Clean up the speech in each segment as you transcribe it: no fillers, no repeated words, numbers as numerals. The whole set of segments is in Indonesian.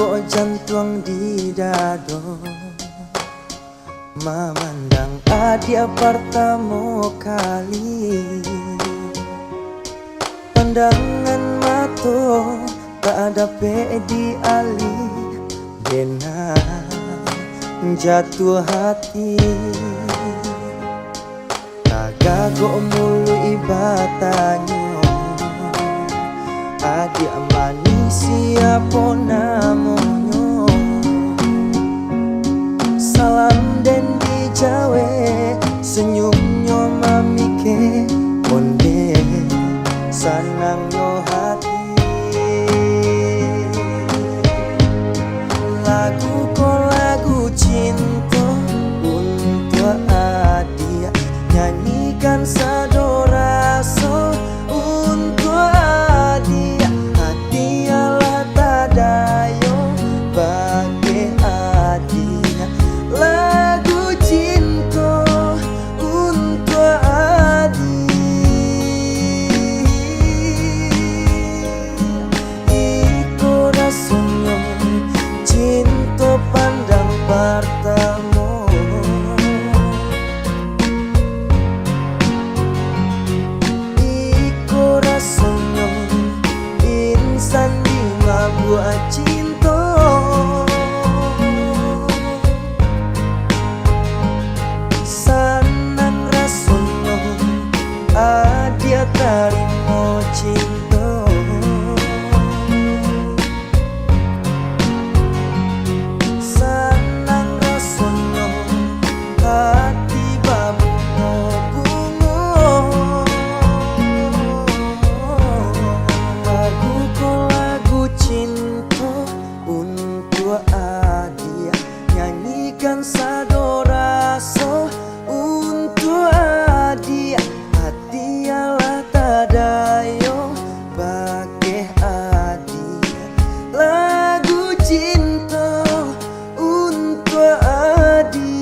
kok jantung di dado, memandang adia pertama kali. Pandangan mata tak ada di ali, benar jatuh hati. Kagak kok mulu ibatannya, adik manis siapa namanya. Salam dan dijawe, senyumnya mamike onde sanangnya hati. Lagu ko lagu cinta untuk adia, nyanyikan sado rasa untuk adia. Hati Allah tadayo bagi adia, lagu cinta untuk adia. Iko rasanya cinta pandang pertama, iko rasanya insan di buat cinta. Sanang rasanya adia tarimo cinta. Sanang rasanya hati bunga-bunga. Lagu ko lagu cinta untuk adia, nyanyikan sado rasa untuk adia. Hati Allah tadayo bagi adia, lagu cinta untuk adia.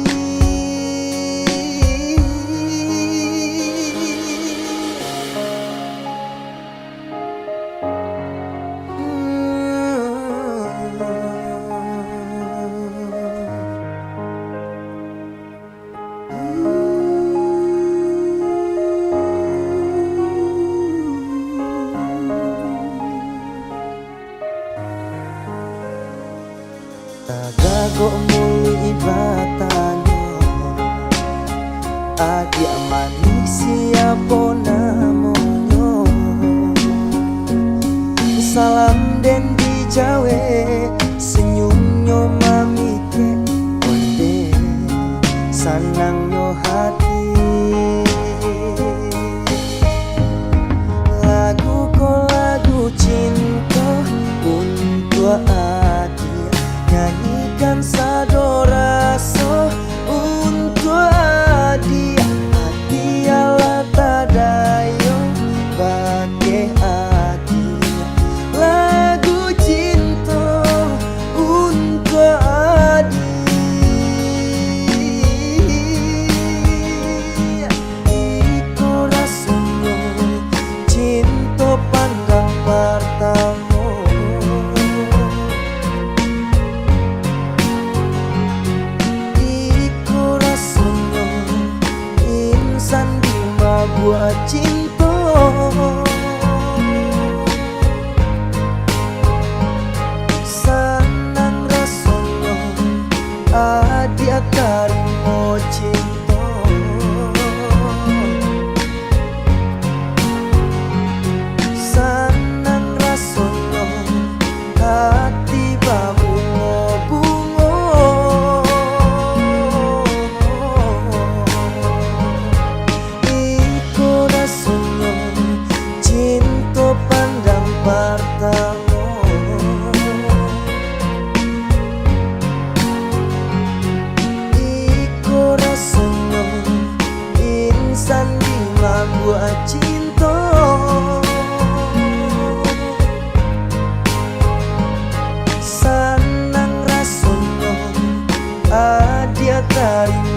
Kagak kok mulu ibatannya, adik manis siapa namanya. Salam dan dijawe, senyumnya mamike onde sanangnya hati. Lagu ko lagu cinta untuk adia, nyanyikan sado rasa untuk adia. Hati Allah tadayo bagi adia, lagu cinta untuk adia. Iko rasanya cinta pandang pertama, buat cinta. Sanang rasanya adia tarimo cinta. Sanang rasanya hati bunga-bunga. Cinta pandang pertama, iko rasanya insan di buat cinta. Sanang rasanya adia tarimo